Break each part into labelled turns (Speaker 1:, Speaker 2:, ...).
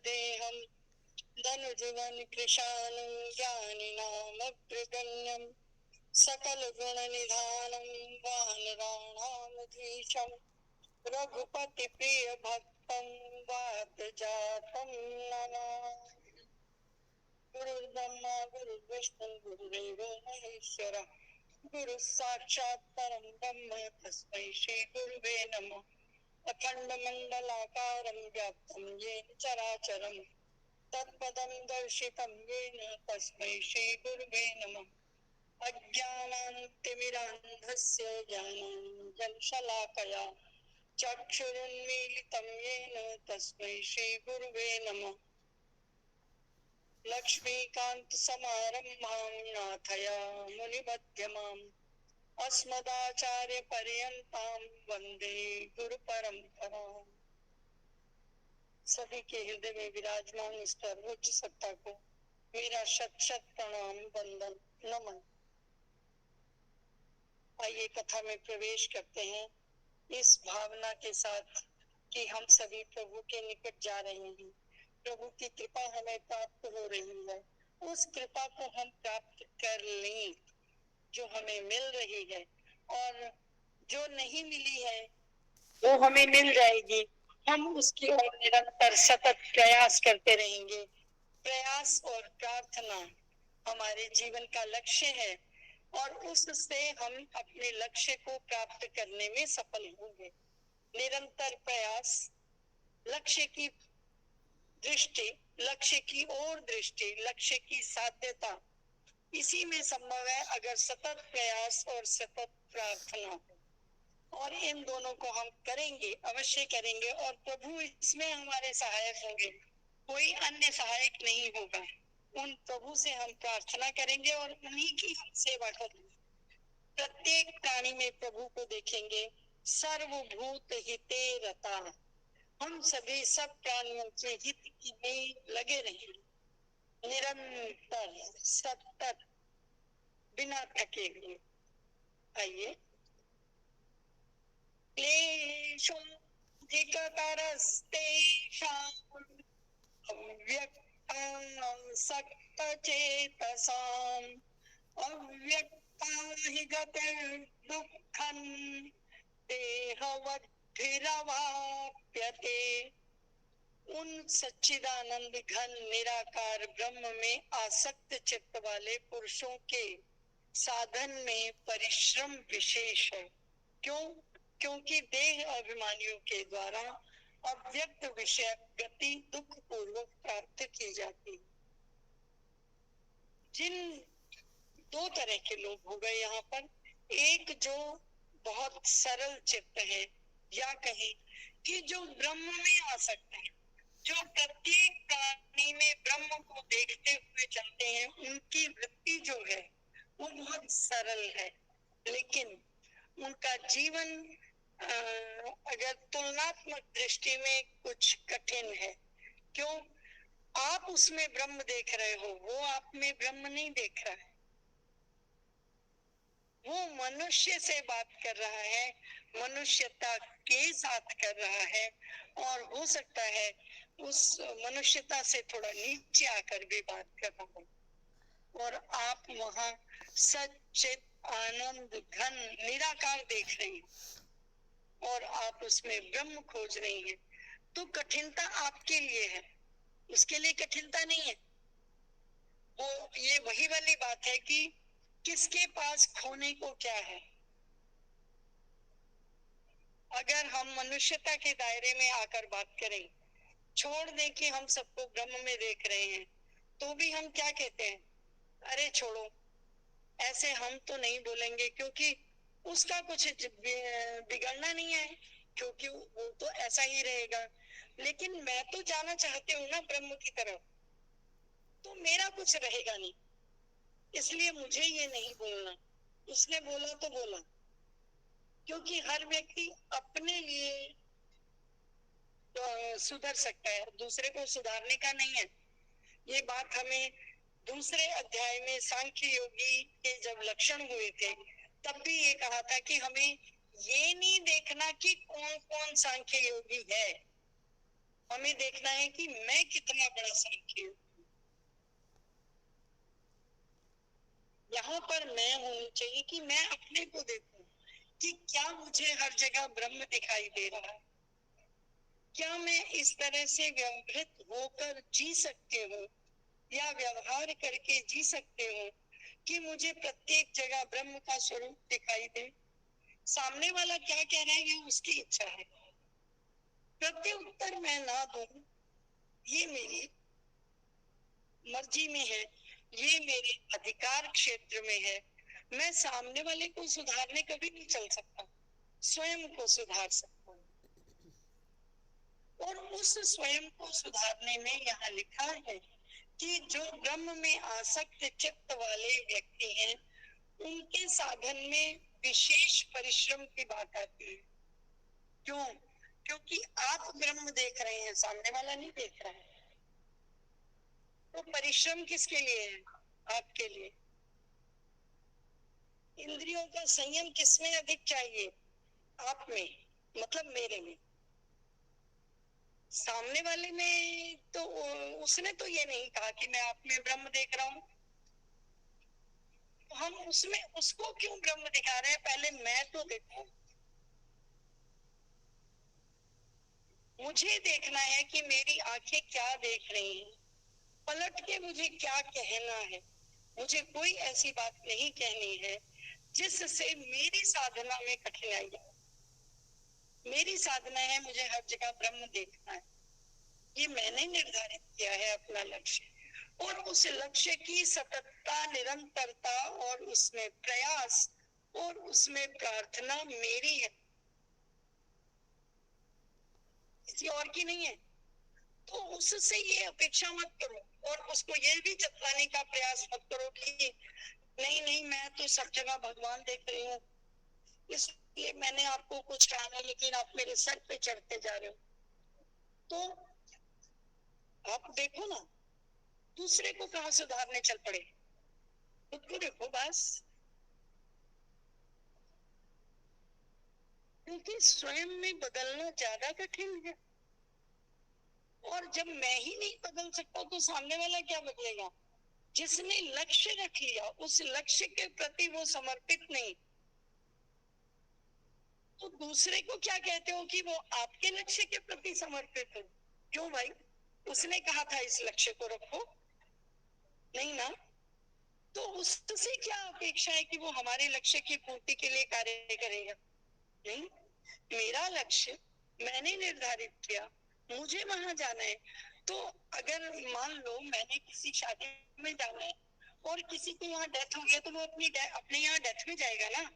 Speaker 1: वसुदेहम् धनुजवन कृशानं ज्ञानिनामग्रगण्यं सकल गुण निधानं वानराणामधीशं रघुपति प्रिय भक्तं वात जातं नमामि। गुरुर्ब्रह्मा गुरुर्विष्णु गुरुदेवो महेश्वरः गुरुः साक्षात् परं ब्रह्म तस्मै श्री गुरुवे नमः। अखण्डमण्डलाकारं व्याप्तं येन चराचरम् तत्पदं दर्शितं येन तस्मै श्री गुरुवे नमः। अज्ञानान्तिमिरान्धस्य ज्ञानाञ्जनशलाकया चक्षुरुन्मीलितं येन तस्मै श्री गुरुवे नमः। लक्ष्मीकान्तसमारम्भां नाथयामुनिमध्यमाम् अस्मदाचार्यपर्यन्तां वन्दे गुरुपरम्पराम्। सभी के हृदय में विराजमान इस सर्वोच्च सत्ता को मेरा शत शत प्रणाम वंदन नमन। आइए कथा में प्रवेश करते हैं इस भावना के साथ कि हम सभी प्रभु के निकट जा रहे हैं। प्रभु की कृपा हमें प्राप्त हो रही है, उस कृपा को हम प्राप्त कर लें जो हमें मिल रही है, और जो नहीं मिली है वो हमें मिल जाएगी। हम उसकी ओर निरंतर सतत प्रयास करते रहेंगे। प्रयास और प्रार्थना हमारे जीवन का लक्ष्य है, और उससे हम अपने लक्ष्य को प्राप्त करने में सफल होंगे। निरंतर प्रयास, लक्ष्य की दृष्टि, लक्ष्य की ओर दृष्टि, लक्ष्य की साध्यता इसी में संभव है अगर सतत प्रयास और सतत प्रार्थना हो। और इन दोनों को हम करेंगे, अवश्य करेंगे, और प्रभु इसमें हमारे सहायक होंगे। कोई अन्य सहायक नहीं होगा। उन प्रभु से हम प्रार्थना करेंगे और उन्हीं की हम सेवा करेंगे। प्रत्येक प्राणी में प्रभु को देखेंगे। सर्वभूत हिते रता, हम सभी सब प्राणियों के हित में लगे रहेंगे, निरंतर सतत बिना थके हुए। आइए। क्लेशोऽधिकतरस्तेषाम् अव्यक्तासक्तचेतसाम् अव्यक्ता हि गतिर्दुःखम् देहवद्भिरवाप्यते। उन सच्चिदानंद घन निराकार ब्रह्म में आसक्त चित्त वाले पुरुषों के साधन में परिश्रम विशेष है। क्यों? क्योंकि देह अभिमानियों के द्वारा अव्यक्त विषय गति दुख पूर्वक प्राप्त की जाती है। जिन दो तरह के लोग हो गए यहाँ पर, एक जो बहुत सरल चित्त है, या कहें कि जो ब्रह्म में आसक्त है, जो प्रत्येक प्राणी में ब्रह्म को देखते हुए चलते हैं, उनकी वृत्ति जो है वो बहुत सरल है। लेकिन उनका जीवन अगर तुलनात्मक दृष्टि में कुछ कठिन है। क्यों? आप उसमें ब्रह्म देख रहे हो, वो आप में ब्रह्म नहीं देख रहा है। वो मनुष्य से बात कर रहा है, मनुष्यता के साथ कर रहा है, और हो सकता है उस मनुष्यता से थोड़ा नीचे आकर भी बात कर रहा हो। और आप वहाँ सच्चित आनंद घन निराकार देख रहे हैं, और आप उसमें ब्रह्म खोज रही हैं। तो कठिनता आपके लिए है, उसके लिए कठिनता नहीं है। वो ये वही वाली बात है कि किसके पास खोने को क्या है। अगर हम मनुष्यता के दायरे में आकर बात करें, छोड़ दें कि हम सबको ब्रह्म में देख रहे हैं, तो भी हम क्या कहते हैं? अरे छोड़ो, ऐसे हम तो नहीं बोलेंगे क्योंकि उसका कुछ बिगड़ना नहीं है, क्योंकि वो तो ऐसा ही रहेगा। लेकिन मैं तो जाना चाहती हूँ ना ब्रह्म की तरफ, तो मेरा कुछ रहेगा नहीं, इसलिए मुझे ये नहीं बोलना। उसने बोला तो बोला, क्योंकि हर व्यक्ति अपने लिए तो सुधर सकता है, दूसरे को सुधारने का नहीं है। ये बात हमें दूसरे अध्याय में सांख्य योगी के जब लक्षण हुए थे, तब भी ये कहा था कि हमें ये नहीं देखना कि कौन कौन सांख्य योगी है, हमें देखना है कि मैं कितना बड़ा सांख्य हूँ। यहाँ पर मैं होनी चाहिए कि मैं अपने को देखूं कि क्या मुझे हर जगह ब्रह्म दिखाई दे रहा है, क्या मैं इस तरह से व्यवहित होकर जी सकती हूँ या व्यवहार करके जी सकते हो कि मुझे प्रत्येक जगह ब्रह्म का स्वरूप दिखाई दे। सामने वाला क्या कह रहा है ये उसकी इच्छा है, प्रत्युत्तर मैं ना दूं ये मेरी मर्जी में है, ये मेरे अधिकार क्षेत्र में है। मैं सामने वाले को सुधारने कभी नहीं चल सकता, स्वयं को सुधार सकता हूँ। और उस स्वयं को सुधारने में यहाँ लिखा है कि जो ब्रह्म में आसक्त चित्त वाले व्यक्ति हैं उनके साधन में विशेष परिश्रम की बात आती है। क्यों? क्योंकि आप ब्रह्म देख रहे हैं, सामने वाला नहीं देख रहा है। तो परिश्रम किसके लिए है? आपके लिए। इंद्रियों का संयम किसमें अधिक चाहिए? आप में, मतलब मेरे में। सामने वाले में तो उसने तो ये नहीं कहा कि मैं आप में ब्रह्म देख रहा हूँ, हम उसमें उसको क्यों ब्रह्म दिखा रहे हैं? पहले मैं तो देखूं, मुझे देखना है कि मेरी आंखें क्या देख रही हैं, पलट के मुझे क्या कहना है। मुझे कोई ऐसी बात नहीं कहनी है जिससे मेरी साधना में कठिनाई आए। मेरी साधना है मुझे हर जगह ब्रह्म देखना है, ये मैंने निर्धारित किया है अपना लक्ष्य। और उस लक्ष्य की सततता, निरंतरता और उसमें प्रयास और उसमें प्रार्थना मेरी है, किसी और की नहीं है। तो उससे ये अपेक्षा मत करो और उसको ये भी जताने का प्रयास मत करो कि नहीं नहीं मैं तो सब जगह भगवान देख रही हूँ, इसलिए मैंने आपको कुछ कहा नहीं, लेकिन आप मेरे सर पे चढ़ते जा रहे हो। तो आप देखो ना, दूसरे को कहाँ सुधारने चल पड़े, खुद को देखो बस। क्योंकि स्वयं में बदलना ज्यादा कठिन है, और जब मैं ही नहीं बदल सकता तो सामने वाला क्या बदलेगा? जिसने लक्ष्य रख लिया उस लक्ष्य के प्रति वो समर्पित नहीं, तो दूसरे को क्या कहते हो कि वो आपके लक्ष्य के प्रति समर्पित हो? क्यों भाई? उसने कहा था इस लक्ष्य को रखो, नहीं ना? तो उससे क्या अपेक्षा है कि वो हमारे लक्ष्य की पूर्ति के लिए कार्य करेगा? नहीं। मेरा लक्ष्य मैंने निर्धारित किया, मुझे वहां जाना है। तो अगर मान लो मैंने किसी शादी में जाना है और किसी को यहाँ डेथ हो गया, तो वो अपने यहाँ डेथ में जाएगा ना,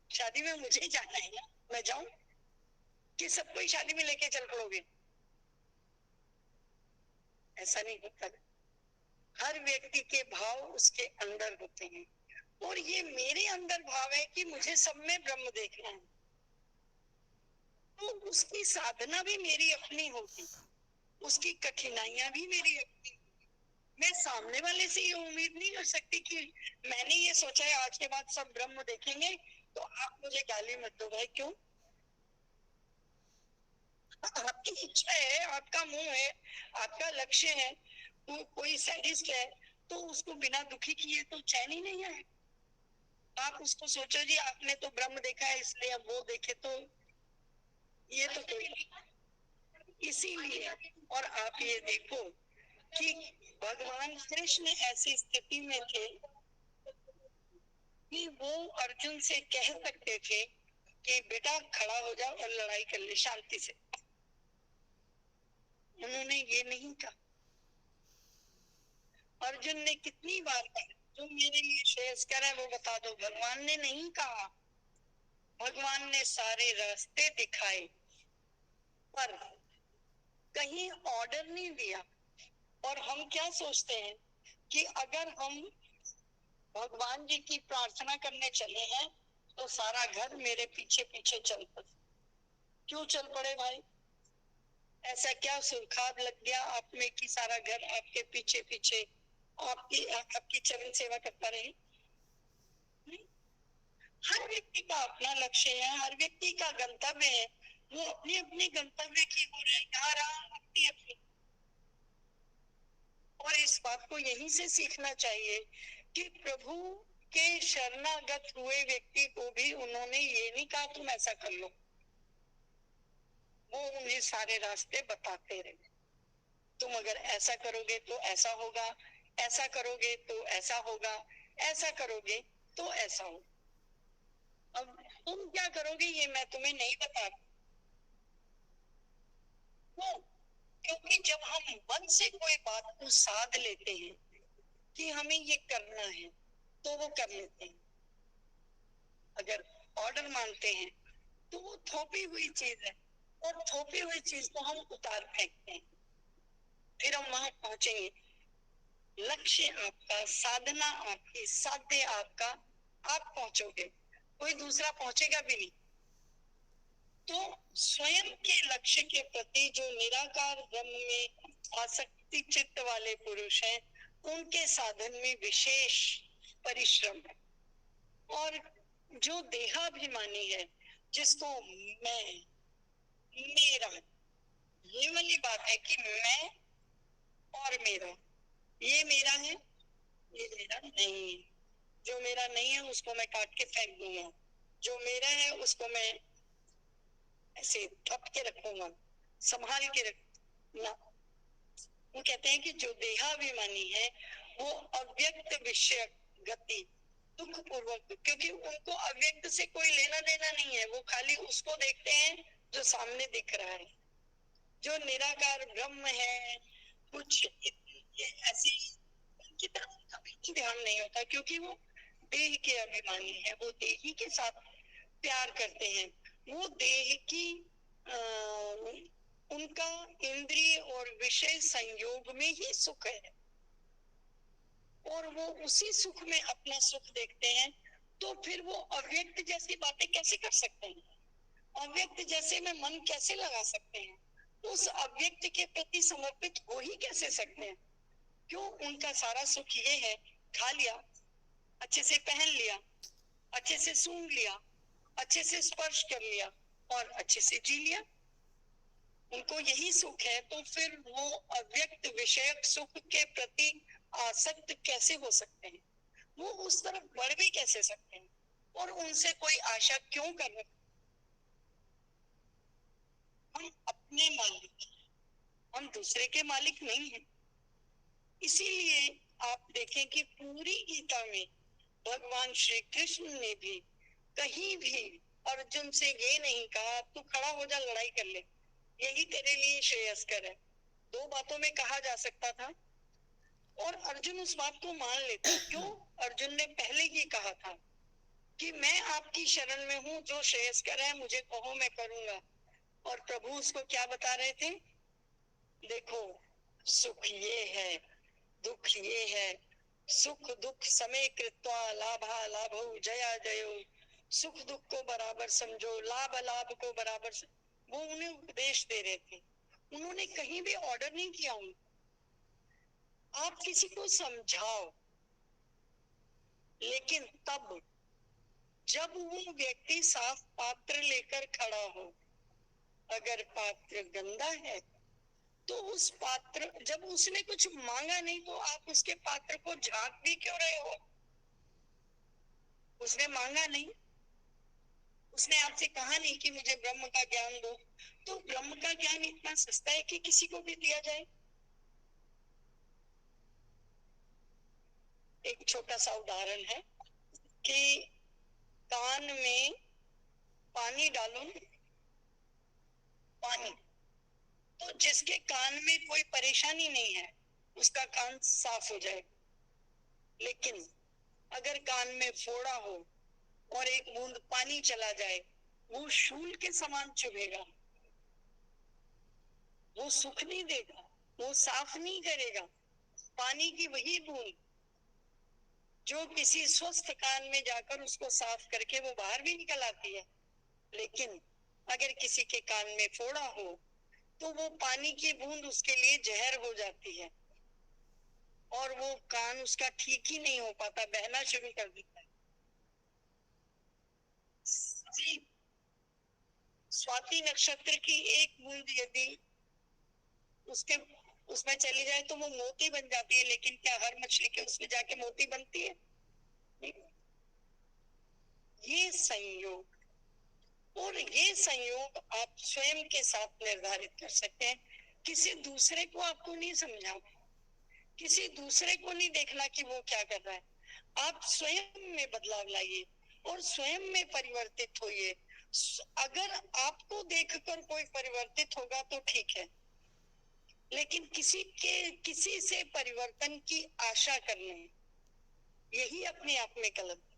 Speaker 1: शादी में मुझे जाना है ना, मैं जाऊं कि सबको ही शादी में लेके चल पड़ोगे? ऐसा नहीं होता। हर व्यक्ति के भाव उसके अंदर होते हैं, और ये मेरे अंदर भाव है कि मुझे सब में ब्रह्म देखना है, तो उसकी साधना भी मेरी अपनी होगी, उसकी कठिनाइयां भी मेरी अपनी। मैं सामने वाले से ये उम्मीद नहीं कर सकती कि मैंने ये सोचा है आज के बाद सब ब्रह्म देखेंगे तो आप मुझे गाली मत दो। भाई क्यों? आपकी इच्छा है, आपका मुंह है, आपका लक्ष्य है। तो कोई सैडिस्ट है तो उसको बिना दुखी किए तो चैन ही नहीं है। आप उसको सोचो जी आपने तो ब्रह्म देखा है इसलिए अब वो देखे, तो ये तो कोई इसीलिए। और आप ये देखो कि भगवान कृष्ण ऐसी स्थिति में थे कि वो अर्जुन से कह सकते थे कि बेटा खड़ा हो जाओ और लड़ाई कर ले शांति से। उन्होंने ये नहीं कहा। अर्जुन ने कितनी बार कहा तुम मेरे लिए श्रेयस्कर है वो बता दो, भगवान ने नहीं कहा। भगवान ने सारे रास्ते दिखाए पर कहीं ऑर्डर नहीं दिया। और हम क्या सोचते हैं कि अगर हम भगवान जी की प्रार्थना करने चले हैं तो सारा घर मेरे पीछे पीछे चल पड़े। क्यों चल पड़े भाई? ऐसा क्या सुरखाब लग गया आप में कि सारा घर आपके पीछे पीछे आपकी चरण सेवा करता रहे? नहीं। हर व्यक्ति का अपना लक्ष्य है, हर व्यक्ति का गंतव्य है। वो अपने अपने गंतव्य की हो रहे, यहाँ राम अपनी अपनी। और इस बात को यहीं से सीखना चाहिए कि प्रभु के शरणागत हुए व्यक्ति को भी उन्होंने ये नहीं कहा तुम ऐसा कर लो, वो उन्हें सारे रास्ते बताते रहे। तुम अगर ऐसा करोगे तो ऐसा होगा, ऐसा करोगे तो ऐसा होगा, ऐसा करोगे तो ऐसा होगा। अब तुम क्या करोगे ये मैं तुम्हें नहीं बता, क्योंकि जब हम मन से कोई बात को साध लेते हैं कि हमें ये करना है तो वो कर लेते हैं। अगर ऑर्डर मानते हैं तो वो थोपी हुई चीज है, और थोपी हुई चीज को हम उतार फेंकते हैं, फिर हम वहां पहुंचेंगे। लक्ष्य आपका, साधना आपकी, साध्य आपका, आप पहुंचोगे, कोई दूसरा पहुंचेगा भी नहीं। तो स्वयं के लक्ष्य के प्रति जो निराकार ब्रह्म में आसक्ति चित्त वाले पुरुष हैं, उनके साधन में विशेष परिश्रम है। और जो देहाभिमानी है, जिसको मैं, मेरा, ये वाली बात है कि मैं और मेरा, ये मेरा है, ये मेरा नहीं है। जो मेरा नहीं है उसको मैं काट के फेंक दूंगा, जो मेरा है उसको मैं ऐसे थप के रखूंगा, संभाल के रखना। वो कहते हैं कि जो देहाभिमानी है वो अव्यक्त विषय गति दुख पूर्वक, क्योंकि उनको अव्यक्त से कोई लेना देना नहीं है, वो खाली उसको देखते हैं जो सामने दिख रहा है। जो निराकार ब्रह्म है, कुछ ये ऐसी, उनकी तरफ कभी ध्यान नहीं होता, क्योंकि वो देह के अभिमानी है, वो देही के साथ प्यार करते हैं। वो देह की उनका इंद्रिय और विषय संयोग में ही सुख है, और वो उसी सुख में अपना सुख देखते हैं। तो फिर वो अव्यक्त जैसी बातें कैसे कर सकते हैं, अव्यक्त जैसे में मन कैसे लगा सकते हैं, उस अव्यक्त के प्रति समर्पित हो ही कैसे सकते हैं। क्यों, उनका सारा सुख ये है, खा लिया, अच्छे से पहन लिया, अच्छे से सूंघ लिया, अच्छे से स्पर्श कर लिया और अच्छे से जी लिया, उनको यही सुख है। तो फिर वो अव्यक्त विषयक सुख के प्रति आसक्त कैसे हो सकते हैं, वो उस तरफ बढ़ भी कैसे सकते हैं, और उनसे कोई आशा क्यों कर रहे। हम अपने मालिक, हम दूसरे के मालिक नहीं हैं। इसीलिए आप देखें कि पूरी गीता में भगवान श्री कृष्ण ने भी कहीं भी अर्जुन से ये नहीं कहा तू खड़ा हो जा लड़ाई कर ले, यही तेरे लिए श्रेयस्कर है। दो बातों में कहा जा सकता था और अर्जुन उस बात को मान लेता। क्यों, अर्जुन ने पहले ही कहा था कि मैं आपकी शरण में हूँ, जो श्रेयस्कर है मुझे कहो मैं करूंगा। और प्रभु उसको क्या बता रहे थे, देखो सुख ये है, दुख ये है, सुख दुख समय कृत्वा लाभा लाभो जया जयो, सुख दुख को बराबर समझो, लाभ लाभ को बराबर वो उन्हें उपदेश दे रहे थे। उन्होंने कहीं भी ऑर्डर नहीं किया उनको। आप किसी को समझाओ, लेकिन तब जब वो व्यक्ति साफ पात्र लेकर खड़ा हो। अगर पात्र गंदा है तो उस पात्र, जब उसने कुछ मांगा नहीं तो आप उसके पात्र को झांक भी क्यों रहे हो। उसने मांगा नहीं, उसने आपसे कहा नहीं कि मुझे ब्रह्म का ज्ञान दो, तो ब्रह्म का ज्ञान इतना सस्ता है कि किसी को भी दिया जाए। एक छोटा सा उदाहरण है कि कान में पानी डालो, पानी, तो जिसके कान में कोई परेशानी नहीं है उसका कान साफ हो जाए। लेकिन अगर कान में फोड़ा हो और एक बूंद पानी चला जाए, वो शूल के समान चुभेगा, वो सुख नहीं देगा, वो साफ नहीं करेगा। पानी की वही बूंद जो किसी स्वस्थ कान में जाकर उसको साफ करके वो बाहर भी निकल आती है। लेकिन अगर किसी के कान में फोड़ा हो तो वो पानी की बूंद उसके लिए जहर हो जाती है, और वो कान उसका ठीक ही नहीं हो पाता, बहना शुरू कर देता है। स्वाति नक्षत्र की एक बूंद यदि उसमें चली जाए तो वो मोती बन जाती है, लेकिन क्या हर मछली के उसमें जाके मोती बनती है? ये संयोग, और ये संयोग आप स्वयं के साथ निर्धारित कर सकते हैं। किसी दूसरे को आपको नहीं समझाना, किसी दूसरे को नहीं देखना कि वो क्या कर रहा है। आप स्वयं में बदलाव लाइए और स्वयं में परिवर्तित होइए। अगर आपको देखकर कोई परिवर्तित होगा तो ठीक है, लेकिन किसी से परिवर्तन की आशा करना, यही अपने आप में गलत है।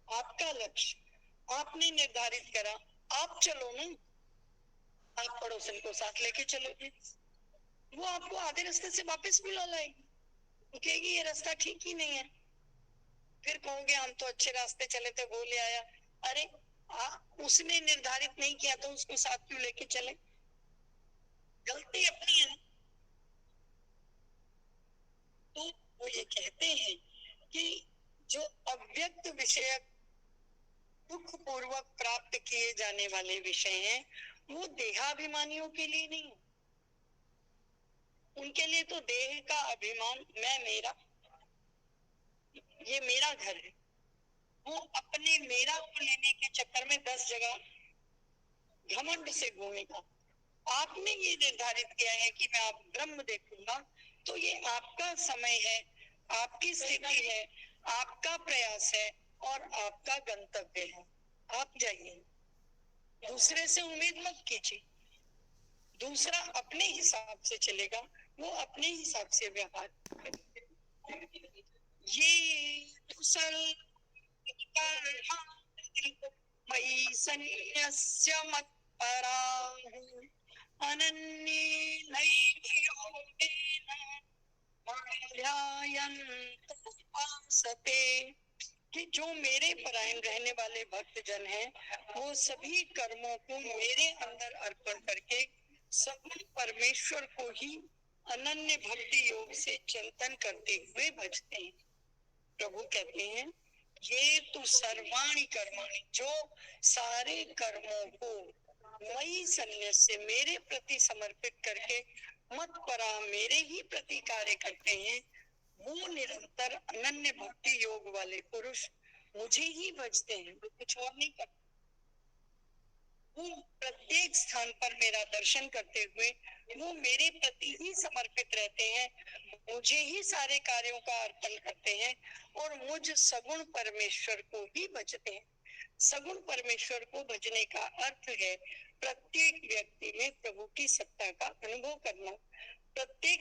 Speaker 1: आपका लक्ष्य आपने निर्धारित करा, आप चलो ना, आप पड़ोसन को साथ लेके चलोगे, वो आपको आधे रास्ते से वापस बुला लाएगी, कहेगी ये रास्ता ठीक ही नहीं है। फिर कहोगे हम तो अच्छे रास्ते चले थे, वो ले आया। अरे उसने निर्धारित नहीं किया तो उसको साथ क्यों लेके चले? गलती अपनी है। तो वो ये कहते हैं कि जो अव्यक्त विषय दुख पूर्वक प्राप्त किए जाने वाले विषय हैं, वो देहाभिमानियों के लिए नहीं, उनके लिए तो देह का अभिमान, मैं मेरा, ये मेरा घर है, वो अपने मेरा को लेने के चक्कर में 10 जगह घमंड से घूमेगा। आपने ये निर्धारित किया है कि मैं आप ब्रह्म देखूंगा, तो ये आपका समय है, आपकी स्थिति है, आपका प्रयास है और आपका गंतव्य है। आप जाइए, दूसरे से उम्मीद मत कीजिए। दूसरा अपने हिसाब से चलेगा, वो अपने हिसाब से व्यवहार करेगा। ये कुशल मयि सन्न्यस्य मत्पराः अनन्येनैव योगेन ध्यायन्त उपासते। कि जो मेरे परायण रहने वाले भक्त जन हैं, वो सभी कर्मों को मेरे अंदर अर्पण करके सगुण परमेश्वर को ही अनन्य भक्ति योग से चिंतन करते हुए भजते हैं। प्रभु कहते हैं ये तो सर्वाणि कर्माणि, जो सारे कर्मों को मई सन्यास से मेरे प्रति समर्पित करके मत परा मेरे ही प्रति कार्य करते हैं, वो निरंतर अनन्य भक्ति योग वाले पुरुष मुझे ही भजते हैं, वो कुछ और नहीं करते। वो प्रत्येक स्थान पर मेरा दर्शन करते हुए वो मेरे प्रति ही समर्पित रहते हैं, मुझे ही सारे कार्यों का अर्पण करते हैं और मुझ सगुण परमेश्वर को ही भजते हैं। सगुण परमेश्वर को भजने का अर्थ है प्रत्येक व्यक्ति में प्रभु की सत्ता का अनुभव करना, प्रत्येक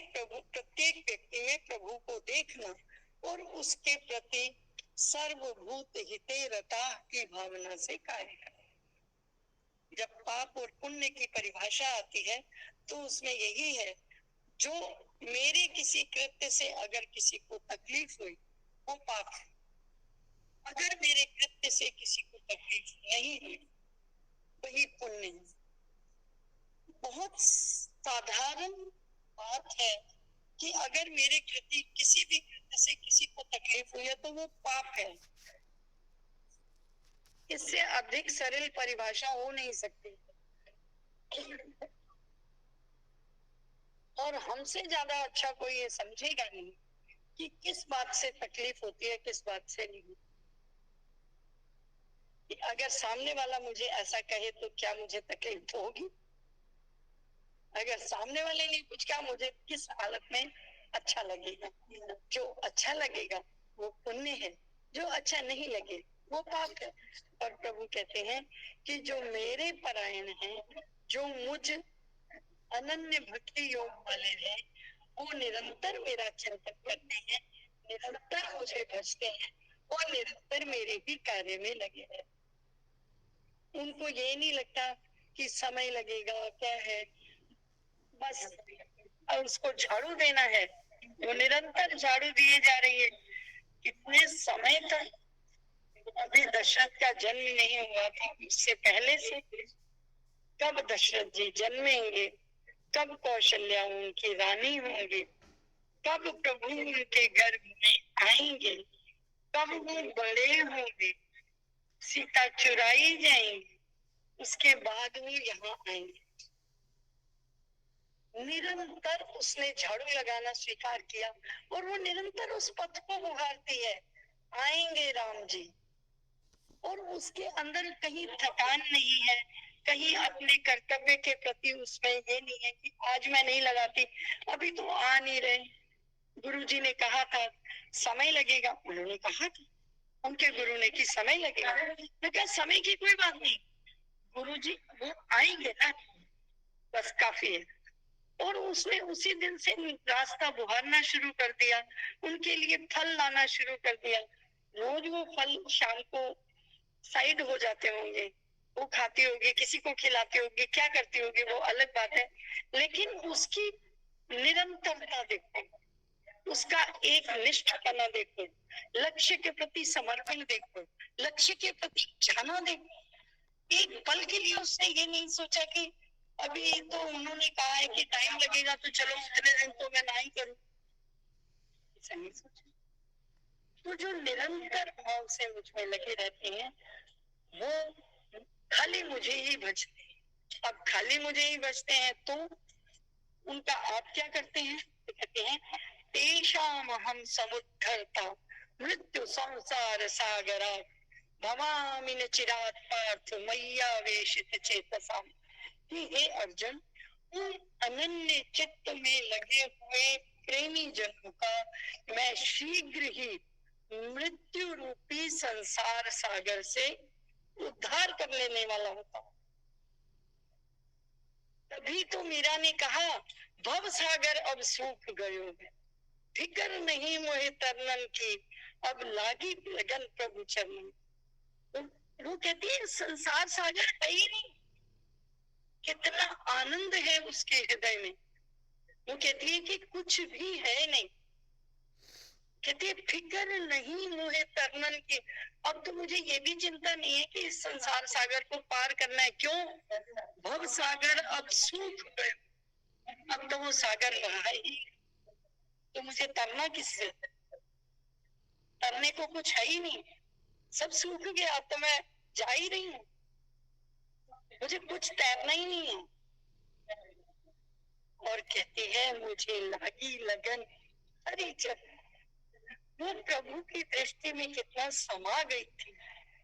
Speaker 1: व्यक्ति में प्रभु को देखना और उसके प्रति सर्वभूत हिते रता की भावना से कार्य करना। जब पाप और पुण्य की परिभाषा आती है तो उसमें यही है, जो मेरे किसी कृत्य से अगर किसी को तकलीफ हुई वो पाप है, अगर मेरे कृत्य से किसी को तकलीफ नहीं हुई वही पुण्य है। बहुत साधारण बात है कि अगर मेरे कृति किसी भी कृत्य से किसी को तकलीफ हुई है तो वो पाप है। इससे अधिक सरल परिभाषा हो नहीं सकती। और हमसे ज्यादा अच्छा कोई ये समझेगा नहीं कि किस बात से तकलीफ होती है, किस बात से नहीं। कि अगर सामने वाला मुझे ऐसा कहे तो क्या मुझे तकलीफ होगी? अगर सामने वाले ने कुछ कहा, मुझे किस हालत में अच्छा लगेगा? जो अच्छा लगेगा वो पुण्य है, जो अच्छा नहीं लगे वो पाप है। और प्रभु कहते हैं कि जो मेरे परायण हैं, जो मुझ अनन्य भक्ति योग वाले हैं, वो निरंतर मेरा चिंतन करते हैं, निरंतर मुझे भजते हैं और निरंतर मेरे भी कार्य में लगे हैं। उनको ये नहीं लगता कि समय लगेगा, क्या है, बस और उसको झाड़ू देना है, वो निरंतर झाड़ू दिए जा रही है। कितने समय तक? अभी दशरथ का जन्म नहीं हुआ था, उससे पहले से कब दशरथ जी जन्मेंगे, कब कौशल्या उनकी रानी होंगी, कब प्रभु उनके गर्भ में आएंगे, कब वो बड़े होंगे, सीता चुराई जाएंगी, उसके बाद वो यहाँ आएंगे। निरंतर उसने झाड़ू लगाना स्वीकार किया और वो निरंतर उस पथ को उभारती है, आएंगे राम जी। और उसके अंदर कहीं थकान नहीं है, कहीं अपने कर्तव्य के प्रति उसमें ये नहीं है कि आज मैं नहीं लगाती, अभी तो आ नहीं रहे। गुरुजी ने कहा था समय लगेगा, उन्होंने कहा था, उनके गुरु ने कि समय लगेगा। मैं कहा समय की कोई बात नहीं, गुरुजी वो आएंगे ना, बस काफी है। और उसने उसी दिन से रास्ता बुहारना शुरू कर दिया, उनके लिए फल लाना शुरू कर दिया। रोज वो फल शाम को साइड हो जाते होंगे, वो खाती होगी, किसी को खिलाती होगी, क्या करती होगी वो अलग बात है, लेकिन उसकी निरंतरता देखो, उसका एक निष्ठपना देखो, लक्ष्य के प्रति समर्पण देखो, लक्ष्य के प्रति जाना देखो। एक पल के लिए उसने ये नहीं सोचा कि अभी तो उन्होंने कहा है कि टाइम लगेगा तो चलो उतने दिन तो मैं ना ही करूं, ऐसा नहीं सोचा। तो जो निरंतर भाव से मुझ में लगे रहते हैं वो खाली मुझे ही बचते हैं। अब खाली मुझे ही बचते हैं तो उनका आप क्या करते हैं, तो कहते हैं तेषाम हम समुद्धरता मृत्यु संसार सागरा भवामि न चिरात पार्थ मैया वेशित चेतसा। कि हे अर्जुन, उन अनन्य चित्त में लगे हुए प्रेमी जनों का मैं शीघ्र ही मृत्यु रूपी संसार सागर से उद्धार कर लेने वाला होता हूं। तभी तो मीरा ने कहा भव सागर अब सूख गयो है, फिकर नहीं मोहे तरनन की, अब लागी लगन प्रभु चरणन। वो कहती है संसार सागर है ही नहीं, कितना आनंद है उसके हृदय में। वो कहती है कि कुछ भी है नहीं, कहती है फिक्र नहीं मुझे तरनन की, अब तो मुझे ये भी चिंता नहीं है कि इस संसार सागर को पार करना है। क्यों? भव सागर अब सूख गए, अब तो वो सागर रहा ही, तो मुझे तरना किससे? तरने को कुछ है ही नहीं, सब सूख गया, अब तो मैं जा ही रही हूँ, मुझे कुछ तैरना ही नहीं है। और कहती है मुझे लागी लगन हरी चरण। वो प्रभु की दृष्टि में कितना समा गई थी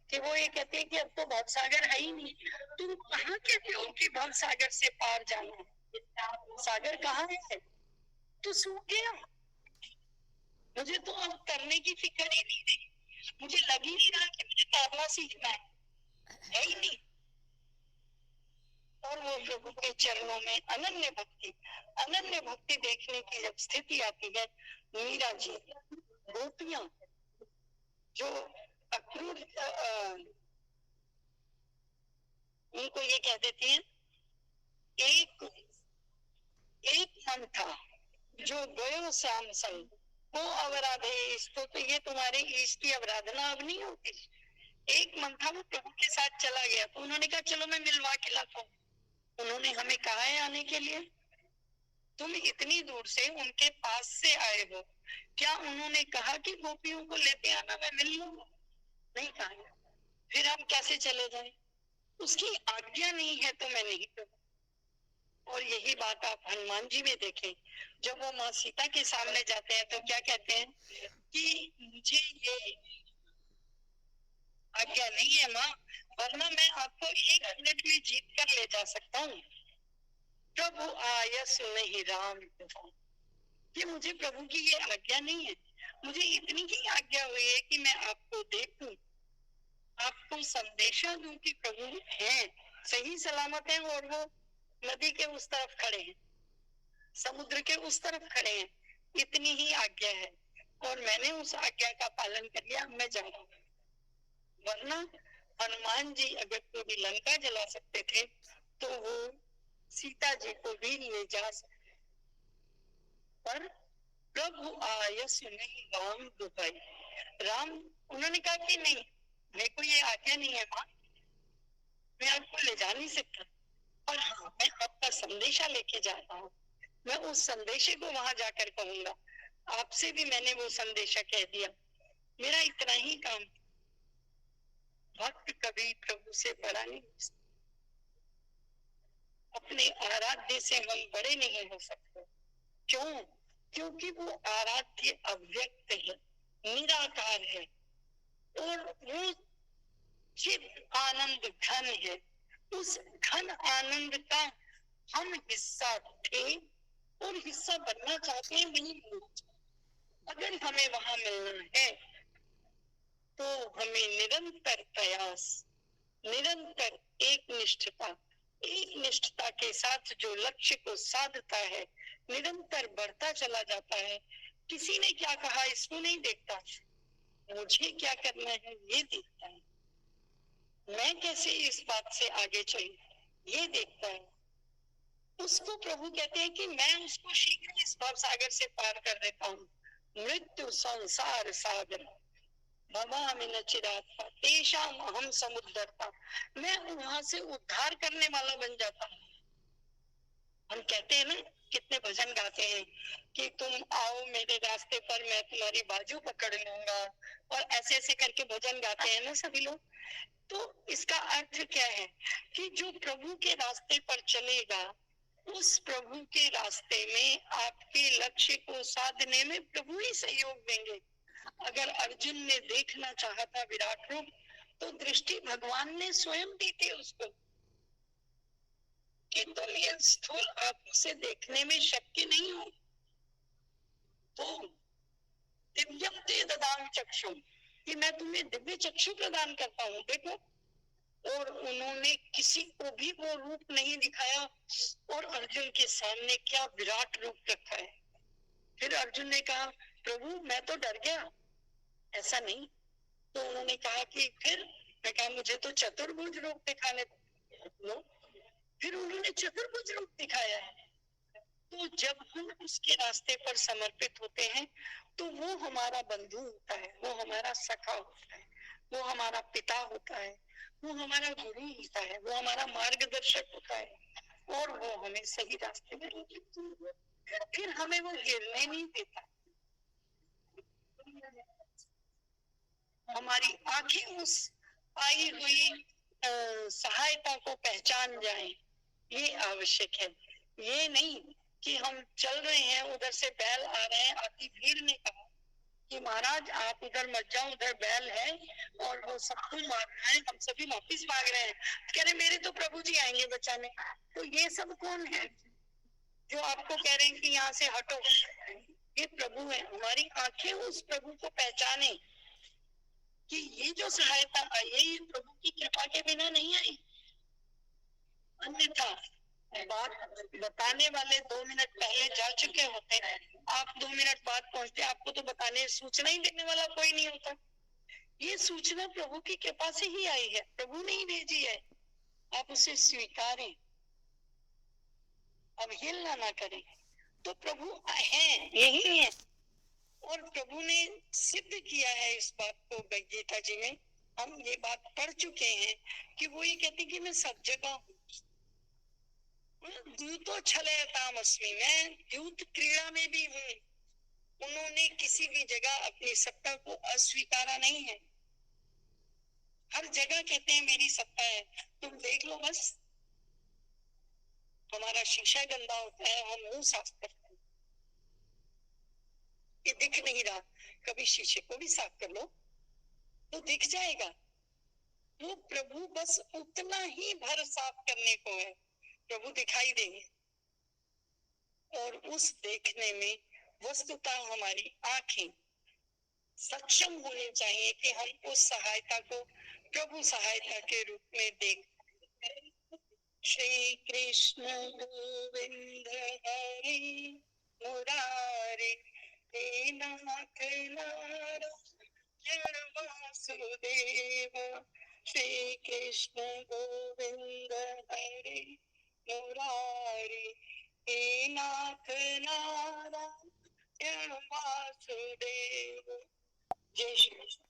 Speaker 1: कि वो ये कहते हैं कि अब तो भवसागर है ही नहीं। तुम कहाँ कहते हो कि भवसागर से पार जाना है? सागर कहाँ है? तो सूख गया, मुझे तो अब तरने की फिक्र ही नहीं रही, मुझे लग ही नहीं रहा कि मुझे तैरना सीखना है ही नहीं। और वो प्रभु के चरणों में अनन्य भक्ति देखने की जब स्थिति आती है, मीरा जी, गोपियां जो अक्रूर उनको ये कह देती है, एक मन था जो गयो श्याम संग, वो अवराधे इसको, तो ये तुम्हारे ईश की अवराधना अब नहीं होती। एक मन था, वो प्रभु के साथ चला गया, तो उन्होंने कहा चलो मैं मिलवा के लाता हूँ। उन्होंने हमें कहा है आने के लिए, तुम इतनी दूर से उनके पास से आए हो, क्या उन्होंने कहा कि गोपियों को लेते आना, मैं मिल लूंगा? नहीं कहा। फिर हम कैसे चले जाए? उसकी आज्ञा नहीं है तो मैं नहीं करूँ। और यही बात आप हनुमान जी में देखें, जब वो माँ सीता के सामने जाते हैं तो क्या कहते हैं कि मुझे ये आज्ञा नहीं है माँ, वरना मैं आपको 1 मिनट में जीत कर ले जा सकता हूँ। प्रभु आया सुनहि राम, कि मुझे प्रभु की ये आज्ञा नहीं है, मुझे इतनी ही आज्ञा हुई है कि मैं आपको देखूं, आपको संदेशा दूं कि प्रभु हैं, सही सलामत हैं, और वो नदी के उस तरफ खड़े हैं, समुद्र के उस तरफ खड़े हैं, इतनी ही आज्ञा है। और मैंने उस आज्ञा का पालन कर लिया, मैं जाऊंगा। वरना हनुमान जी अगर पूरी लंका जला सकते थे तो वो सीता जी को भी ले जा सकते, पर प्रभु आयस नहीं राम दुहाई। राम, उन्होंने कहा कि नहीं, मेरे को ये आज्ञा नहीं है माँ, मैं आपको ले जा नहीं सकता, और हाँ मैं आपका संदेशा लेके जा रहा हूँ, मैं उस संदेशे को वहां जाकर कहूंगा, आपसे भी मैंने वो संदेशा कह दिया, मेरा इतना ही काम। भक्त कभी प्रभु से बड़ा नहीं हो सकता, अपने आराध्य से हम बड़े नहीं हो सकते। क्यों? क्योंकि वो आराध्य अव्यक्त है, निराकार है, और वो चित आनंद घन है। उस घन आनंद का हम हिस्सा थे और हिस्सा बनना चाहते हैं, वही। अगर हमें वहां मिलना है तो हमें निरंतर प्रयास, निरंतर एक निष्ठता के साथ जो लक्ष्य को साधता है, निरंतर बढ़ता चला जाता है। किसी ने क्या कहा इसको नहीं देखता, मुझे क्या करना है ये देखता है, मैं कैसे इस बात से आगे चलूं ये देखता है। उसको प्रभु कहते हैं कि मैं उसको शीघ्र इस भव सागर से पार कर देता हूँ। मृत्यु संसार सागर भवामि न चिरात्मा तेषाम अहम समुद्धरता, मैं वहां से उद्धार करने वाला बन जाता हूँ। हम कहते हैं ना, कितने भजन गाते हैं कि तुम आओ मेरे रास्ते पर मैं तुम्हारी बाजू पकड़ लूंगा, और ऐसे ऐसे करके भजन गाते हैं ना सभी लोग। तो इसका अर्थ क्या है कि जो प्रभु के रास्ते पर चलेगा, उस प्रभु के रास्ते में आपके लक्ष्य को साधने में प्रभु ही सहयोग देंगे। अगर अर्जुन ने देखना चाहा था विराट रूप, तो दृष्टि भगवान ने स्वयं दी थी उसको कि तुम ये स्थूल आंखों से देखने में शक्य नहीं हो, तो दिव्यम ते ददामि चक्षु, कि मैं तुम्हें दिव्य चक्षु प्रदान करता हूँ, देखो। और उन्होंने किसी को भी वो रूप नहीं दिखाया, और अर्जुन के सामने क्या विराट रूप रखा है। फिर अर्जुन ने कहा प्रभु मैं तो डर गया, ऐसा नहीं। तो उन्होंने कहा कि फिर, मैं कहा मुझे तो चतुर्भुज रूप दिखाने दो। फिर उन्होंने चतुर्भुज रूप दिखाया है। तो जब हम उसके रास्ते पर समर्पित होते हैं तो वो हमारा बंधु होता है, वो हमारा सखा होता है, वो हमारा पिता होता है, वो हमारा गुरु होता है, वो हमारा मार्गदर्शक होता है, और वो हमें सही रास्ते में लेके, फिर हमें वो गिरने नहीं देता। हमारी आंखें उस आई हुई सहायता को पहचान जाएं, ये आवश्यक है। ये नहीं कि हम चल रहे हैं, उधर से बैल आ रहे हैं, आती भीड़ ने कहा कि महाराज आप उधर मत जाओ, उधर बैल है और वो सबको मार रहा है, हम सभी वापिस भाग रहे हैं। कह रहे मेरे तो प्रभु जी आएंगे बचाने। तो ये सब कौन है जो आपको कह रहे हैं कि यहाँ से हटो? ये प्रभु है। हमारी आंखें उस प्रभु को पहचाने कि ये जो सहायता आई है ये प्रभु की कृपा के बिना नहीं आई, अन्यथा बात बताने वाले 2 मिनट पहले जा चुके होते हैं, आप 2 मिनट बाद पहुंचते, आपको तो बताने सूचना ही देने वाला कोई नहीं होता। ये सूचना प्रभु की कृपा से ही आई है, प्रभु ने ही भेजी है। आप उसे स्वीकारें, अवहेलना ना करें। तो प्रभु है, यही है, और प्रभु ने सिद्ध किया है इस बात को गीता जी में। हम ये बात पढ़ चुके हैं कि वो ये कहते कि मैं सब जगह हूँ। दूतो छलयतामस्मि, मैं दूत क्रीड़ा में भी हूँ। उन्होंने किसी भी जगह अपनी सत्ता को अस्वीकारा नहीं है, हर जगह कहते हैं मेरी सत्ता है। तुम देख लो बस, हमारा शीशा गंदा होता है, हम मुंह साफ करते हैं, ये दिख नहीं रहा, कभी शीशे को भी साफ कर लो तो दिख जाएगा। वो प्रभु बस उतना ही भर साफ करने को है, प्रभु दिखाई देंगे। और उस देखने में वस्तुतः हमारी आंखें सक्षम होनी चाहिए कि हम उस सहायता को प्रभु सहायता के रूप में देख। श्री कृष्ण गोविंद हरि मुरारे, हे नाथ नारायण वासुदेव। श्री कृष्ण गोविंद हरि मुरारे, हे नाथ नारायण वासुदेव। जय श्री कृष्ण।